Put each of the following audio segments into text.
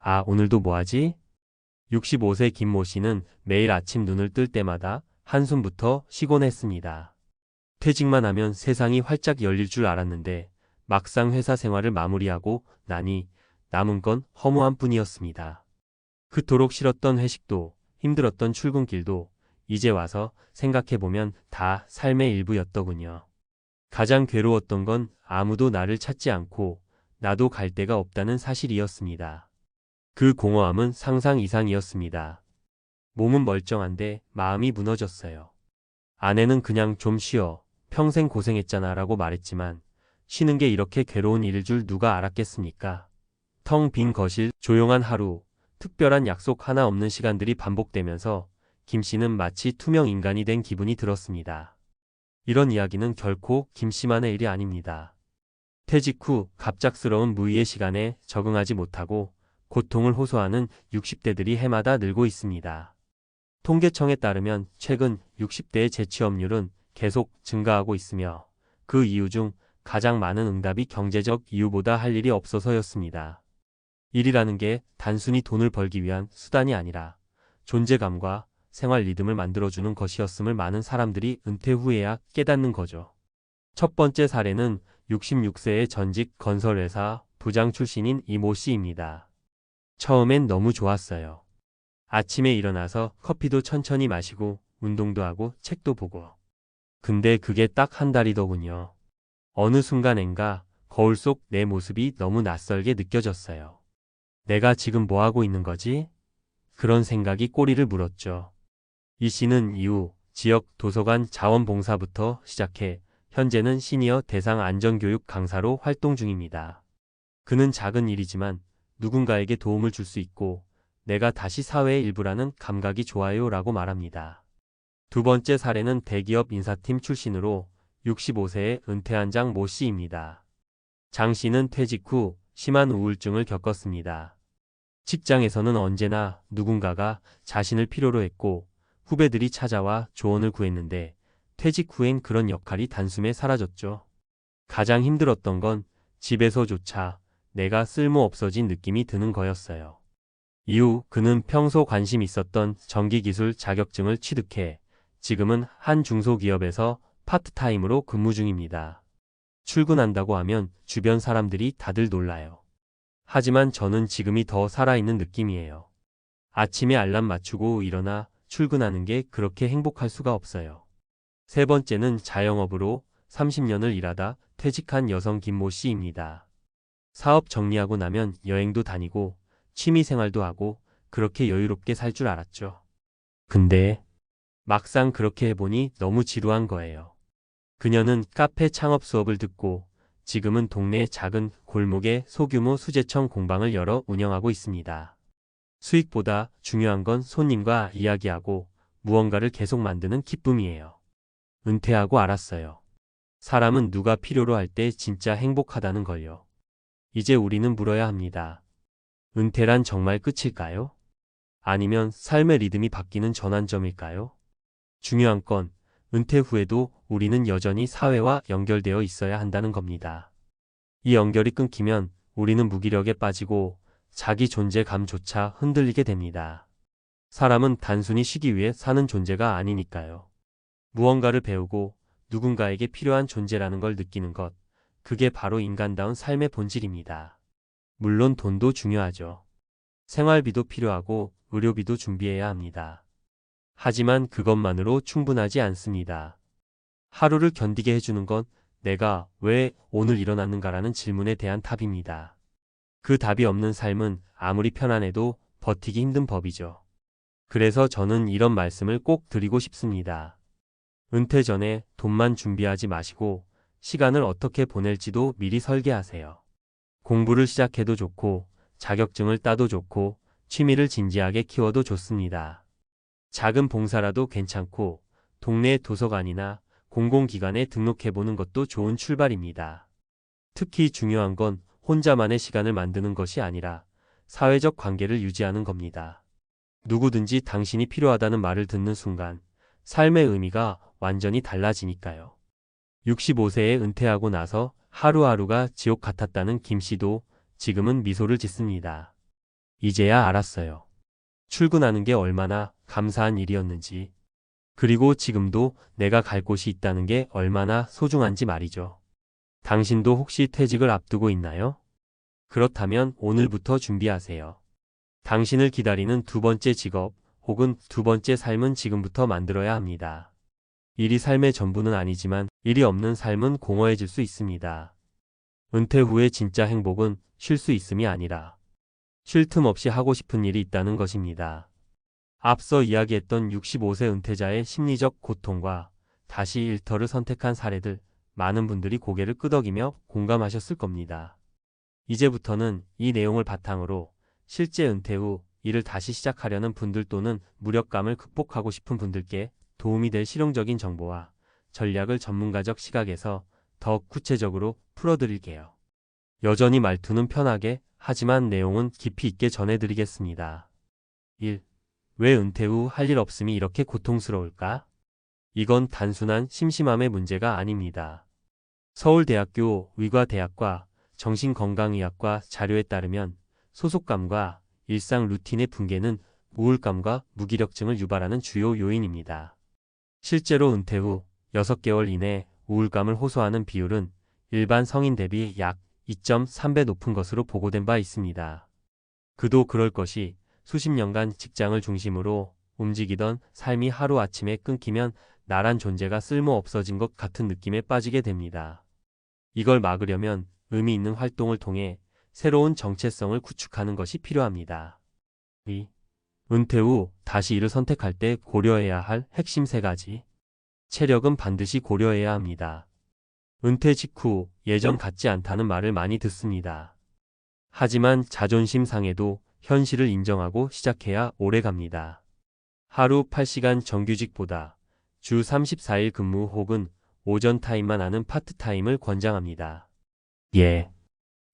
아, 오늘도 뭐하지? 65세 김모 씨는 매일 아침 눈을 뜰 때마다 한숨부터 쉬곤 했습니다. 퇴직만 하면 세상이 활짝 열릴 줄 알았는데 막상 회사 생활을 마무리하고 나니 남은 건 허무한 뿐이었습니다. 그토록 싫었던 회식도 힘들었던 출근길도 이제 와서 생각해보면 다 삶의 일부였더군요. 가장 괴로웠던 건 아무도 나를 찾지 않고 나도 갈 데가 없다는 사실이었습니다. 그 공허함은 상상 이상이었습니다. 몸은 멀쩡한데 마음이 무너졌어요. 아내는 그냥 좀 쉬어. 평생 고생했잖아 라고 말했지만 쉬는 게 이렇게 괴로운 일일 줄 누가 알았겠습니까? 텅 빈 거실, 조용한 하루, 특별한 약속 하나 없는 시간들이 반복되면서 김 씨는 마치 투명 인간이 된 기분이 들었습니다. 이런 이야기는 결코 김 씨만의 일이 아닙니다. 퇴직 후 갑작스러운 무의의 시간에 적응하지 못하고 고통을 호소하는 60대들이 해마다 늘고 있습니다. 통계청에 따르면 최근 60대의 재취업률은 계속 증가하고 있으며 그 이유 중 가장 많은 응답이 경제적 이유보다 할 일이 없어서였습니다. 일이라는 게 단순히 돈을 벌기 위한 수단이 아니라 존재감과 생활 리듬을 만들어주는 것이었음을 많은 사람들이 은퇴 후에야 깨닫는 거죠. 첫 번째 사례는 66세의 전직 건설회사 부장 출신인 이모 씨입니다. 처음엔 너무 좋았어요. 아침에 일어나서 커피도 천천히 마시고 운동도 하고 책도 보고. 근데 그게 딱 한 달이더군요. 어느 순간엔가 거울 속 내 모습이 너무 낯설게 느껴졌어요. 내가 지금 뭐 하고 있는 거지? 그런 생각이 꼬리를 물었죠. 이 씨는 이후 지역 도서관 자원봉사부터 시작해 현재는 시니어 대상 안전교육 강사로 활동 중입니다. 그는 작은 일이지만 누군가에게 도움을 줄 수 있고 내가 다시 사회의 일부라는 감각이 좋아요 라고 말합니다. 두 번째 사례는 대기업 인사팀 출신으로 65세에 은퇴한 장 모 씨입니다. 장 씨는 퇴직 후 심한 우울증을 겪었습니다. 직장에서는 언제나 누군가가 자신을 필요로 했고 후배들이 찾아와 조언을 구했는데 퇴직 후엔 그런 역할이 단숨에 사라졌죠. 가장 힘들었던 건 집에서조차 내가 쓸모 없어진 느낌이 드는 거였어요. 이후 그는 평소 관심 있었던 전기기술 자격증을 취득해 지금은 한 중소기업에서 파트타임으로 근무 중입니다. 출근한다고 하면 주변 사람들이 다들 놀라요. 하지만 저는 지금이 더 살아있는 느낌이에요. 아침에 알람 맞추고 일어나 출근하는 게 그렇게 행복할 수가 없어요. 세 번째는 자영업으로 30년을 일하다 퇴직한 여성 김모 씨입니다. 사업 정리하고 나면 여행도 다니고 취미 생활도 하고 그렇게 여유롭게 살 줄 알았죠. 근데 막상 그렇게 해보니 너무 지루한 거예요. 그녀는 카페 창업 수업을 듣고 지금은 동네 작은 골목에 소규모 수제청 공방을 열어 운영하고 있습니다. 수익보다 중요한 건 손님과 이야기하고 무언가를 계속 만드는 기쁨이에요. 은퇴하고 알았어요. 사람은 누가 필요로 할 때 진짜 행복하다는 걸요. 이제 우리는 물어야 합니다. 은퇴란 정말 끝일까요? 아니면 삶의 리듬이 바뀌는 전환점일까요? 중요한 건 은퇴 후에도 우리는 여전히 사회와 연결되어 있어야 한다는 겁니다. 이 연결이 끊기면 우리는 무기력에 빠지고 자기 존재감조차 흔들리게 됩니다. 사람은 단순히 쉬기 위해 사는 존재가 아니니까요. 무언가를 배우고 누군가에게 필요한 존재라는 걸 느끼는 것, 그게 바로 인간다운 삶의 본질입니다. 물론 돈도 중요하죠. 생활비도 필요하고 의료비도 준비해야 합니다. 하지만 그것만으로 충분하지 않습니다. 하루를 견디게 해주는 건 내가 왜 오늘 일어났는가라는 질문에 대한 답입니다. 그 답이 없는 삶은 아무리 편안해도 버티기 힘든 법이죠. 그래서 저는 이런 말씀을 꼭 드리고 싶습니다. 은퇴 전에 돈만 준비하지 마시고 시간을 어떻게 보낼지도 미리 설계하세요. 공부를 시작해도 좋고 자격증을 따도 좋고 취미를 진지하게 키워도 좋습니다. 작은 봉사라도 괜찮고 동네 도서관이나 공공기관에 등록해보는 것도 좋은 출발입니다. 특히 중요한 건 혼자만의 시간을 만드는 것이 아니라 사회적 관계를 유지하는 겁니다. 누구든지 당신이 필요하다는 말을 듣는 순간 삶의 의미가 완전히 달라지니까요. 65세에 은퇴하고 나서 하루하루가 지옥 같았다는 김 씨도 지금은 미소를 짓습니다. 이제야 알았어요. 출근하는 게 얼마나 감사한 일이었는지. 그리고 지금도 내가 갈 곳이 있다는 게 얼마나 소중한지 말이죠. 당신도 혹시 퇴직을 앞두고 있나요? 그렇다면 오늘부터 준비하세요. 당신을 기다리는 두 번째 직업 혹은 두 번째 삶은 지금부터 만들어야 합니다. 일이 삶의 전부는 아니지만 일이 없는 삶은 공허해질 수 있습니다. 은퇴 후의 진짜 행복은 쉴 수 있음이 아니라 쉴 틈 없이 하고 싶은 일이 있다는 것입니다. 앞서 이야기했던 65세 은퇴자의 심리적 고통과 다시 일터를 선택한 사례들, 많은 분들이 고개를 끄덕이며 공감하셨을 겁니다. 이제부터는 이 내용을 바탕으로 실제 은퇴 후 일을 다시 시작하려는 분들 또는 무력감을 극복하고 싶은 분들께 도움이 될 실용적인 정보와 전략을 전문가적 시각에서 더 구체적으로 풀어드릴게요. 여전히 말투는 편하게, 하지만 내용은 깊이 있게 전해드리겠습니다. 1. 왜 은퇴 후 할 일 없음이 이렇게 고통스러울까? 이건 단순한 심심함의 문제가 아닙니다. 서울대학교 의과대학과 정신건강의학과 자료에 따르면 소속감과 일상 루틴의 붕괴는 우울감과 무기력증을 유발하는 주요 요인입니다. 실제로 은퇴 후 6개월 이내 우울감을 호소하는 비율은 일반 성인 대비 약 2.3배 높은 것으로 보고된 바 있습니다. 그도 그럴 것이 수십 년간 직장을 중심으로 움직이던 삶이 하루아침에 끊기면 나란 존재가 쓸모 없어진 것 같은 느낌에 빠지게 됩니다. 이걸 막으려면 의미 있는 활동을 통해 새로운 정체성을 구축하는 것이 필요합니다. 2. 은퇴 후 다시 일을 선택할 때 고려해야 할 핵심 3가지. 체력은 반드시 고려해야 합니다. 은퇴 직후 예전 같지 않다는 말을 많이 듣습니다. 하지만 자존심 상해도 현실을 인정하고 시작해야 오래 갑니다. 하루 8시간 정규직보다 주 34일 근무 혹은 오전 타임만 하는 파트타임을 권장합니다.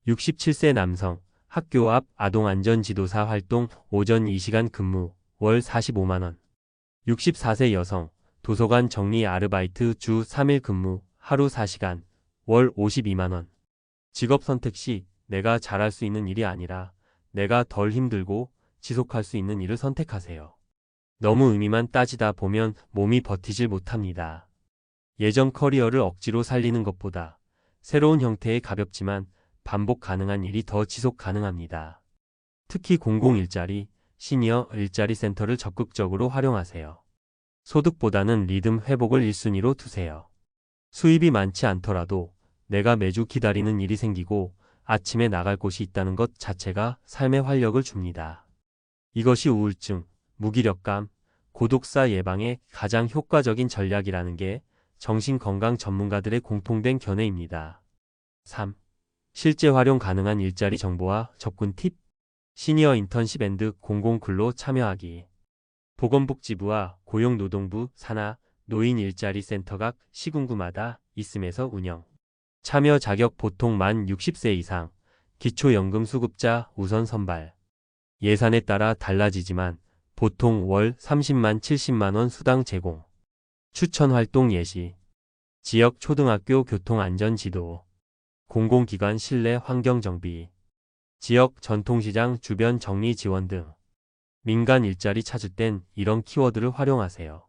67세 남성, 학교 앞 아동안전지도사 활동 오전 2시간 근무, 월 45만원. 64세 여성, 도서관 정리 아르바이트 주 3일 근무, 하루 4시간, 월 52만원. 직업 선택 시 내가 잘할 수 있는 일이 아니라 내가 덜 힘들고 지속할 수 있는 일을 선택하세요. 너무 의미만 따지다 보면 몸이 버티질 못합니다. 예전 커리어를 억지로 살리는 것보다 새로운 형태의 가볍지만 반복 가능한 일이 더 지속 가능합니다. 특히 공공일자리, 시니어 일자리 센터를 적극적으로 활용하세요. 소득보다는 리듬 회복을 1순위로 두세요. 수입이 많지 않더라도 내가 매주 기다리는 일이 생기고 아침에 나갈 곳이 있다는 것 자체가 삶의 활력을 줍니다. 이것이 우울증, 무기력감, 고독사 예방에 가장 효과적인 전략이라는 게 정신건강 전문가들의 공통된 견해입니다. 3. 실제 활용 가능한 일자리 정보와 접근 팁. 시니어 인턴십 앤드 공공근로 참여하기. 보건복지부와 고용노동부 산하 노인 일자리 센터 각 시군구마다 있음에서 운영. 참여 자격 보통 만 60세 이상, 기초연금 수급자 우선 선발. 예산에 따라 달라지지만 보통 월 30만 70만원 수당 제공. 추천 활동 예시. 지역 초등학교 교통안전 지도. 공공기관 실내 환경 정비. 지역 전통시장 주변 정리 지원 등. 민간 일자리 찾을 땐 이런 키워드를 활용하세요.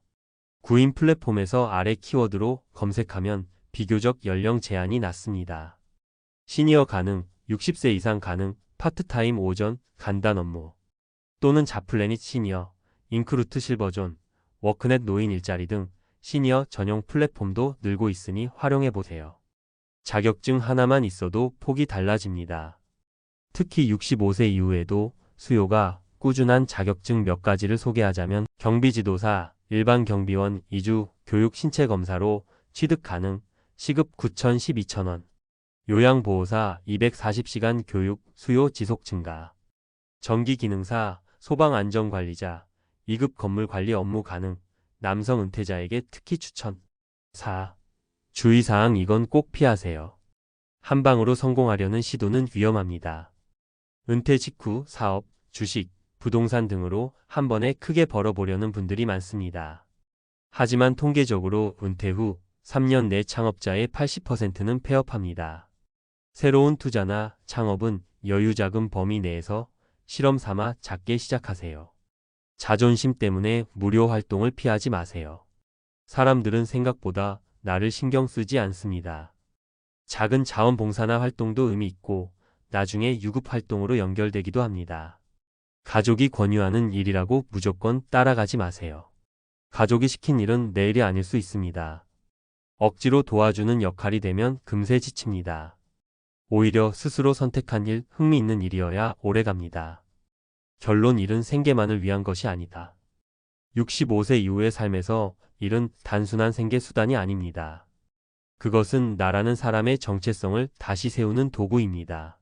구인 플랫폼에서 아래 키워드로 검색하면 비교적 연령 제한이 낮습니다. 시니어 가능, 60세 이상 가능, 파트타임 오전, 간단 업무. 또는 자플래닛 시니어, 인크루트 실버존, 워크넷 노인 일자리 등 시니어 전용 플랫폼도 늘고 있으니 활용해보세요. 자격증 하나만 있어도 폭이 달라집니다. 특히 65세 이후에도 수요가 꾸준한 자격증 몇 가지를 소개하자면 경비지도사, 일반 경비원 2주 교육 신체검사로 취득 가능, 시급 9,000-12,000원. 요양보호사 240시간 교육 수요 지속 증가. 전기기능사, 소방안전관리자, 2급 건물관리 업무 가능, 남성 은퇴자에게 특히 추천. 4. 주의사항 이건 꼭 피하세요. 한 방으로 성공하려는 시도는 위험합니다. 은퇴 직후 사업, 주식, 부동산 등으로 한 번에 크게 벌어보려는 분들이 많습니다. 하지만 통계적으로 은퇴 후 3년 내 창업자의 80%는 폐업합니다. 새로운 투자나 창업은 여유자금 범위 내에서 실험 삼아 작게 시작하세요. 자존심 때문에 무료 활동을 피하지 마세요. 사람들은 생각보다 나를 신경 쓰지 않습니다. 작은 자원봉사나 활동도 의미 있고 나중에 유급 활동으로 연결되기도 합니다. 가족이 권유하는 일이라고 무조건 따라가지 마세요. 가족이 시킨 일은 내일이 아닐 수 있습니다. 억지로 도와주는 역할이 되면 금세 지칩니다. 오히려 스스로 선택한 일, 흥미있는 일이어야 오래갑니다. 결론 일은 생계만을 위한 것이 아니다. 65세 이후의 삶에서 일은 단순한 생계 수단이 아닙니다. 그것은 나라는 사람의 정체성을 다시 세우는 도구입니다.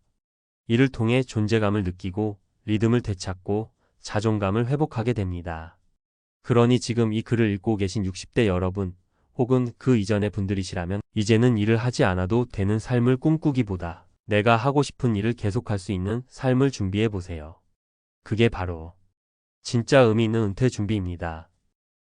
이를 통해 존재감을 느끼고 리듬을 되찾고 자존감을 회복하게 됩니다. 그러니 지금 이 글을 읽고 계신 60대 여러분, 혹은 그 이전의 분들이시라면 이제는 일을 하지 않아도 되는 삶을 꿈꾸기보다 내가 하고 싶은 일을 계속할 수 있는 삶을 준비해 보세요. 그게 바로 진짜 의미 있는 은퇴 준비입니다.